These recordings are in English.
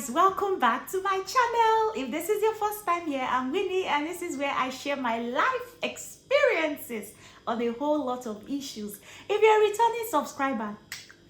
guys, welcome back to my channel. If this is your first time here, I'm Winnie, and this is where I share my life experiences on a whole lot of issues. If you're a returning subscriber,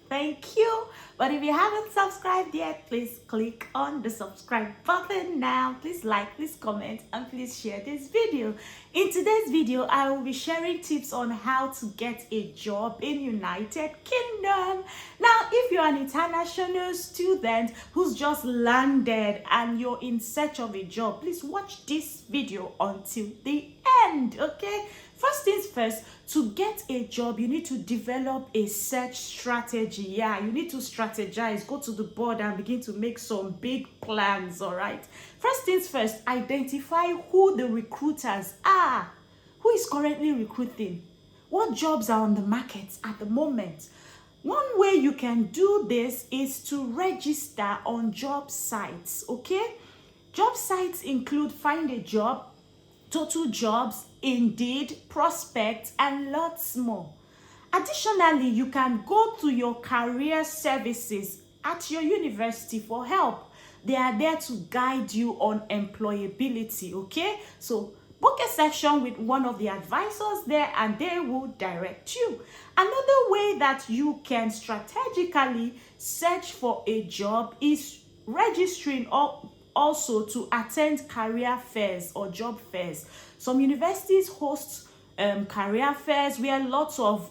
thank you. But if you haven't subscribed yet, please click on the subscribe button now. Please like, please comment, and please share this video. In today's video, I will be sharing tips on how to get a job in United Kingdom. Now, if you're an international student who's just landed and you're in search of a job, please watch this video until the end, okay? First things first, to get a job, you need to develop a search strategy. Yeah, you need to strategize, go to the board and begin to make some big plans, all right? First things first, identify who the recruiters are. Who is currently recruiting? What jobs are on the market at the moment? One way you can do this is to register on job sites, okay? Job sites include Find a Job, Total Jobs, Indeed, Prospect, and lots more. Additionally, you can go to your career services at your university for help. They are there to guide you on employability, okay? So book a session with one of the advisors there and they will direct you. Another way that you can strategically search for a job is registering or also to attend career fairs or job fairs. Some universities host career fairs where lots of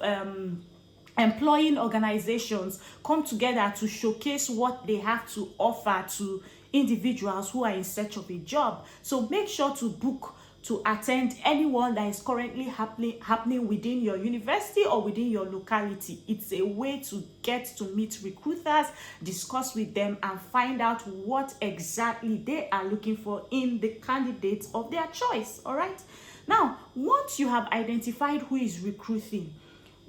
employing organizations come together to showcase what they have to offer to individuals who are in search of a job. So make sure to book to attend anyone that is currently happening within your university or within your locality. It's a way to get to meet recruiters, discuss with them, and find out what exactly they are looking for in the candidates of their choice, all right? Now, once you have identified who is recruiting,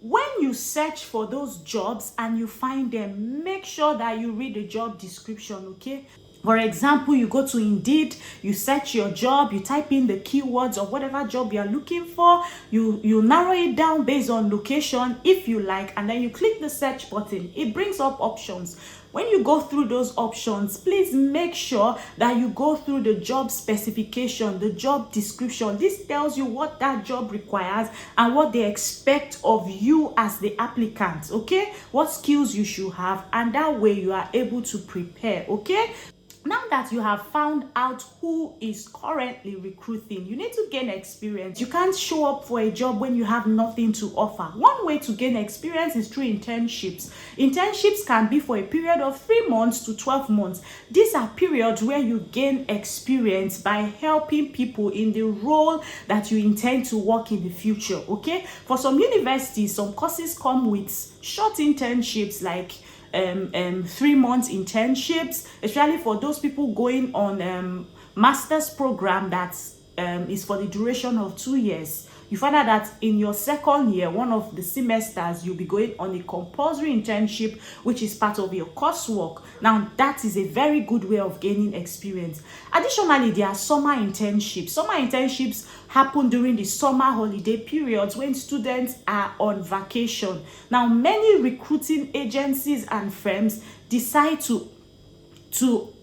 when you search for those jobs and you find them, make sure that you read the job description, okay? For example, you go to Indeed, you search your job, you type in the keywords of whatever job you are looking for, you narrow it down based on location if you like, and then you click the search button. It brings up options. When you go through those options, please make sure that you go through the job specification, the job description. This tells you what that job requires and what they expect of you as the applicant, okay? What skills you should have, and that way you are able to prepare, okay? Now that you have found out who is currently recruiting, you need to gain experience. You can't show up for a job when you have nothing to offer. One way to gain experience is through internships. Internships can be for a period of 3 months to 12 months. These are periods where you gain experience by helping people in the role that you intend to work in the future, okay? For some universities, some courses come with short internships like 3 months internships, especially for those people going on master's program that is for the duration of 2 years. You find out that in your second year, one of the semesters, you'll be going on a compulsory internship, which is part of your coursework. Now, that is a very good way of gaining experience. Additionally, there are summer internships. Summer internships happen during the summer holiday periods when students are on vacation. Now, many recruiting agencies and firms decide to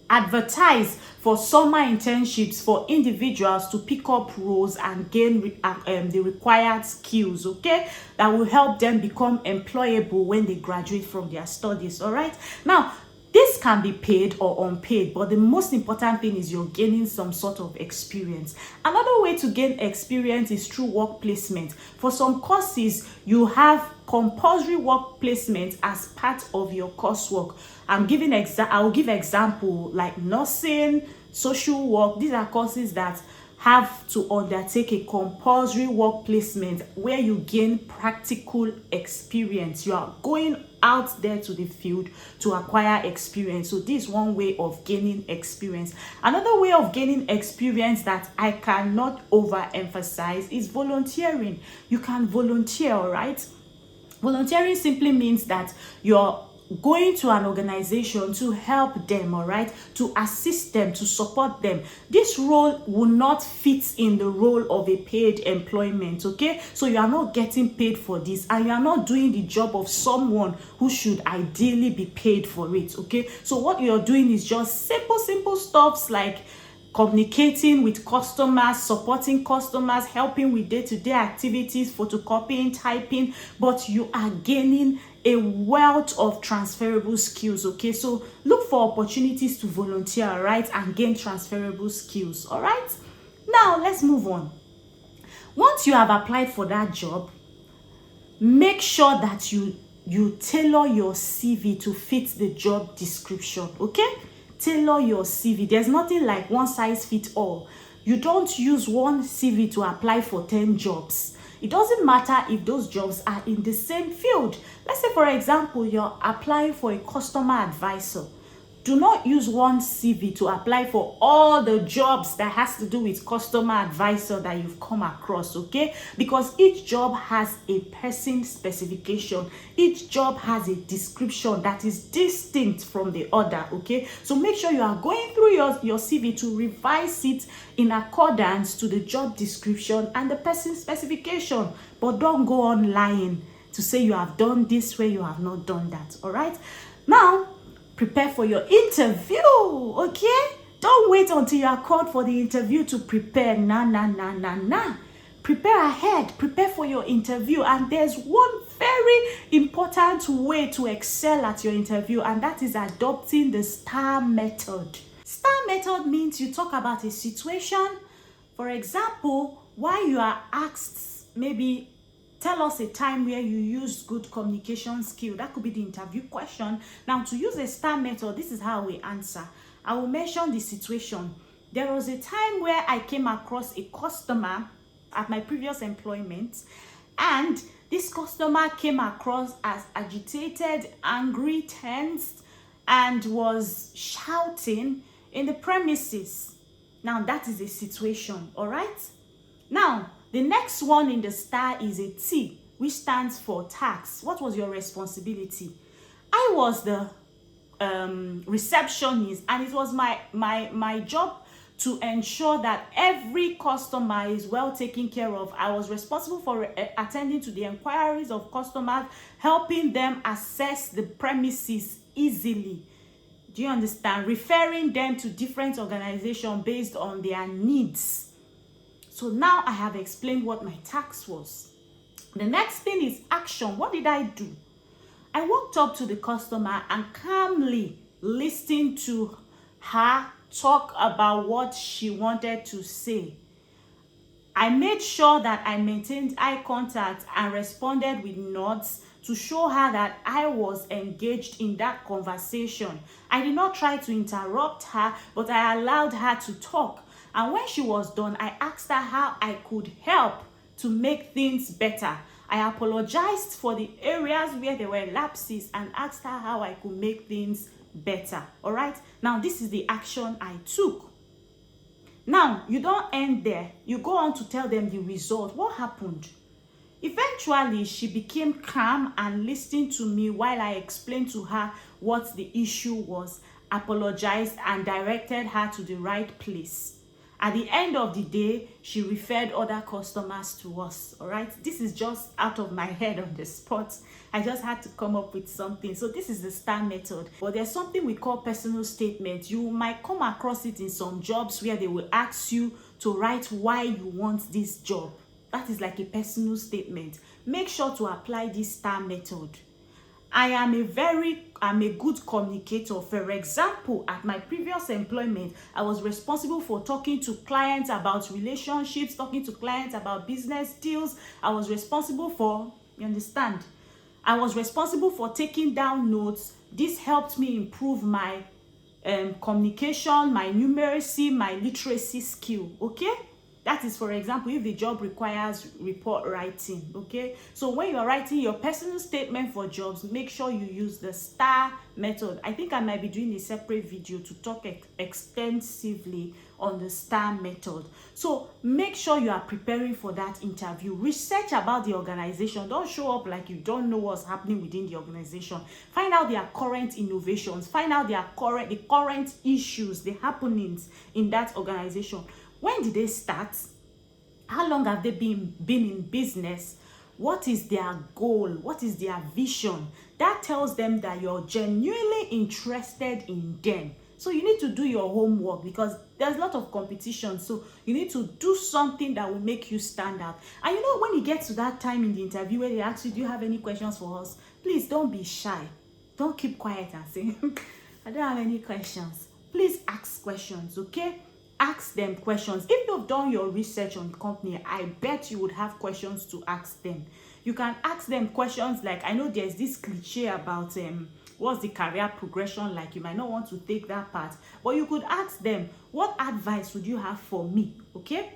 advertise for summer internships for individuals to pick up roles and gain the required skills, okay, that will help them become employable when they graduate from their studies, all right? Now, this can be paid or unpaid, but the most important thing is you're gaining some sort of experience. Another way to gain experience is through work placement. For some courses, you have compulsory work placement as part of your coursework. I'll give example like nursing, social work. These are courses that have to undertake a compulsory work placement where you gain practical experience. You are going out there to the field to acquire experience. So this is one way of gaining experience. Another way of gaining experience that I cannot overemphasize is volunteering. You can volunteer, all right? Volunteering simply means that you're going to an organization to help them, all right, to assist them, to support them. This role will not fit in the role of a paid employment, okay? So you are not getting paid for this, and you are not doing the job of someone who should ideally be paid for it, okay? So what you're doing is just simple stuffs like communicating with customers, supporting customers, helping with day-to-day activities, photocopying, typing, but you are gaining a wealth of transferable skills, okay? So look for opportunities to volunteer, right, and gain transferable skills, all right? Now let's move on. Once you have applied for that job, make sure that you tailor your CV to fit the job description, okay? Tailor your CV. There's nothing like one size fits all. You don't use one CV to apply for 10 jobs. It doesn't matter if those jobs are in the same field. Let's say, for example, you're applying for a customer advisor. Do not use one CV to apply for all the jobs that has to do with customer advisor that you've come across, okay? Because each job has a person specification. Each job has a description that is distinct from the other, okay? So make sure you are going through your CV to revise it in accordance to the job description and the person specification. But don't go on lying to say you have done this where you have not done that, all right? Now, prepare for your interview, okay? Don't wait until you are called for the interview to prepare. Nah. Prepare ahead. Prepare for your interview. And there's one very important way to excel at your interview, and that is adopting the STAR method. STAR method means you talk about a situation. For example, while you are asked, maybe tell us a time where you used good communication skill. That could be the interview question. Now, to use a STAR method, this is how we answer. I will mention the situation. There was a time where I came across a customer at my previous employment, and this customer came across as agitated, angry, tensed, and was shouting in the premises. Now, that is a situation, all right? Now, the next one in the STAR is a T, which stands for task. What was your responsibility? I was the receptionist, and it was my job to ensure that every customer is well taken care of. I was responsible for attending to the inquiries of customers, helping them access the premises easily. Do you understand? Referring them to different organizations based on their needs. So now I have explained what my task was. The next thing is action. What did I do? I walked up to the customer and calmly listened to her talk about what she wanted to say. I made sure that I maintained eye contact and responded with nods to show her that I was engaged in that conversation. I did not try to interrupt her, but I allowed her to talk. And when she was done, I asked her how I could help to make things better. I apologized for the areas where there were lapses and asked her how I could make things better. All right? Now, this is the action I took. Now, you don't end there. You go on to tell them the result. What happened? Eventually, she became calm and listened to me while I explained to her what the issue was, apologized, and directed her to the right place. At the end of the day, she referred other customers to us, all right? This is just out of my head on the spot. I just had to come up with something. So this is the STAR method. But there's something we call personal statement. You might come across it in some jobs where they will ask you to write why you want this job. That is like a personal statement. Make sure to apply this STAR method. I am a good communicator. For example, at my previous employment, I was responsible for talking to clients about relationships, talking to clients about business deals. I was responsible for, you understand? I was responsible for taking down notes. This helped me improve my communication, my numeracy, my literacy skill, okay? That is, for example, if the job requires report writing, okay? So when you are writing your personal statement for jobs, make sure you use the STAR method. I think I might be doing a separate video to talk extensively on the STAR method. So make sure you are preparing for that interview. Research about the organization. Don't show up like you don't know what's happening within the organization. Find out their current innovations. Find out the current issues, the happenings in that organization. When did they start? How long have they been in business? What is their goal? What is their vision? That tells them that you're genuinely interested in them. So you need to do your homework, because there's a lot of competition. So you need to do something that will make you stand out. And you know, when you get to that time in the interview where they ask you, do you have any questions for us? Please don't be shy. Don't keep quiet and say, I don't have any questions. Please ask questions, okay? Ask them questions. If you've done your research on the company, I bet you would have questions to ask them. You can ask them questions like, I know there's this cliche about what's the career progression like. You might not want to take that part, but you could ask them, what advice would you have for me, okay?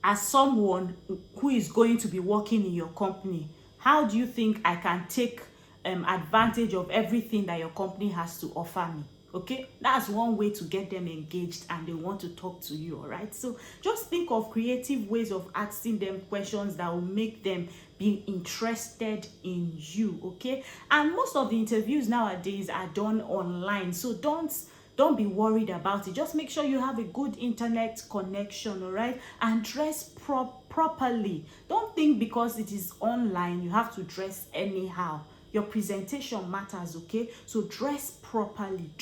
As someone who is going to be working in your company, how do you think I can take advantage of everything that your company has to offer me? Okay, that's one way to get them engaged and they want to talk to you. All right, so just think of creative ways of asking them questions that will make them be interested in you. Okay, and most of the interviews nowadays are done online, so don't be worried about it. Just make sure you have a good internet connection, all right, and dress properly. Don't think because it is online you have to dress anyhow. Your presentation matters, okay? So dress properly,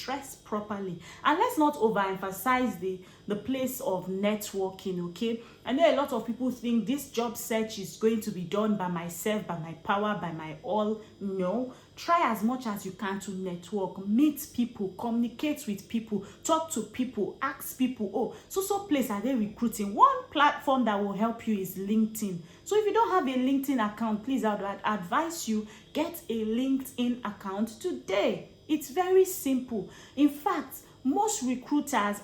and let's not overemphasize the place of networking, okay? I know a lot of people think this job search is going to be done by myself, by my power, by my all. No, try as much as you can to network, meet people, communicate with people, talk to people, ask people, oh, so place are they recruiting? One platform that will help you is LinkedIn. So if you don't have a LinkedIn account, please, I would advise you get a LinkedIn account today. It's very simple. In fact, most recruiters,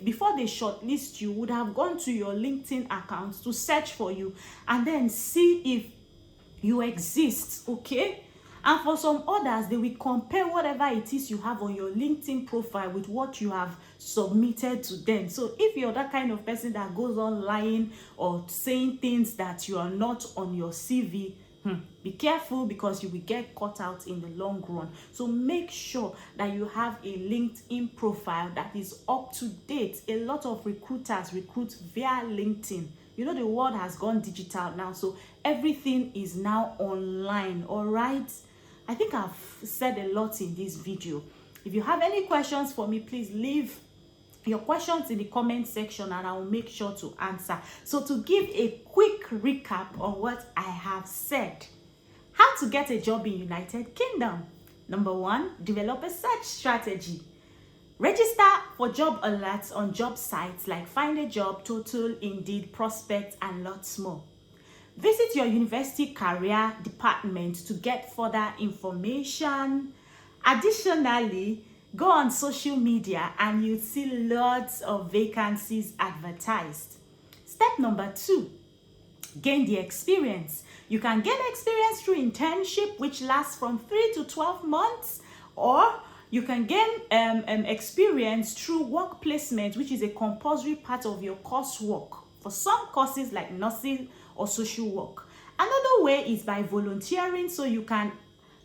before they shortlist you, would have gone to your LinkedIn account to search for you and then see if you exist, okay? And for some others, they will compare whatever it is you have on your LinkedIn profile with what you have submitted to them. So if you're that kind of person that goes on lying or saying things that you are not on your CV, be careful, because you will get caught out in the long run. So make sure that you have a LinkedIn profile that is up to date. A lot of recruiters recruit via LinkedIn. You know, the world has gone digital now, so everything is now online. All right, I think I've said a lot in this video. If you have any questions for me, please leave your questions in the comment section and I will make sure to answer. So to give a quick recap on what I have said: how to get a job in United Kingdom. Number 1, develop a search strategy. Register for job alerts on job sites like Find a Job, Total, Indeed, Prospect, and lots more. Visit your university career department to get further information. Additionally, go on social media and you'll see lots of vacancies advertised. Step number 2, gain the experience. You can gain experience through internship, which lasts from 3 to 12 months, or you can gain experience through work placement, which is a compulsory part of your coursework for some courses like nursing or social work. Another way is by volunteering, so you can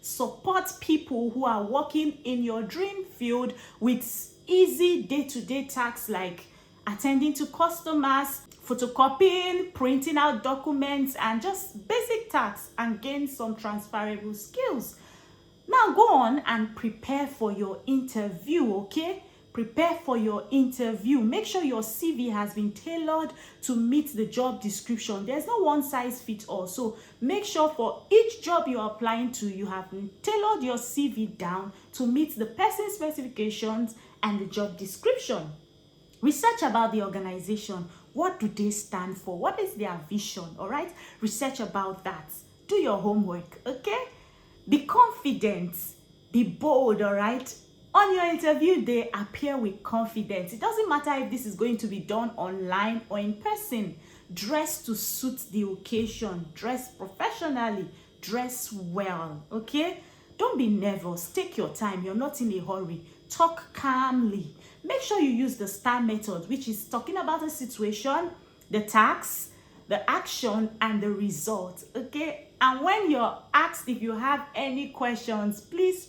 support people who are working in your dream field with easy day-to-day tasks like attending to customers, photocopying, printing out documents, and just basic tasks, and gain some transferable skills. Now go on and prepare for your interview, okay? Prepare for your interview. Make sure your CV has been tailored to meet the job description. There's no one size fits all. So make sure for each job you're applying to, you have tailored your CV down to meet the person specifications and the job description. Research about the organization. What do they stand for? What is their vision? All right? Research about that. Do your homework, okay? Be confident. Be bold, all right? On your interview day, appear with confidence. It doesn't matter if this is going to be done online or in person. Dress to suit the occasion. Dress professionally. Dress well, okay? Don't be nervous. Take your time. You're not in a hurry. Talk calmly. Make sure you use the STAR method, which is talking about the situation, the task, the action, and the result, okay? And when you're asked if you have any questions, please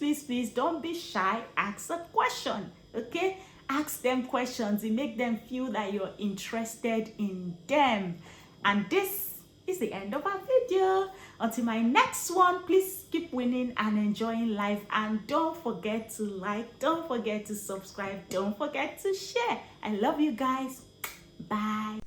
don't be shy. Ask a question, okay? Ask them questions. It make them feel that you're interested in them. And this is the end of our video. Until my next one, please keep winning and enjoying life. And don't forget to like, don't forget to subscribe, don't forget to share. I love you guys. Bye.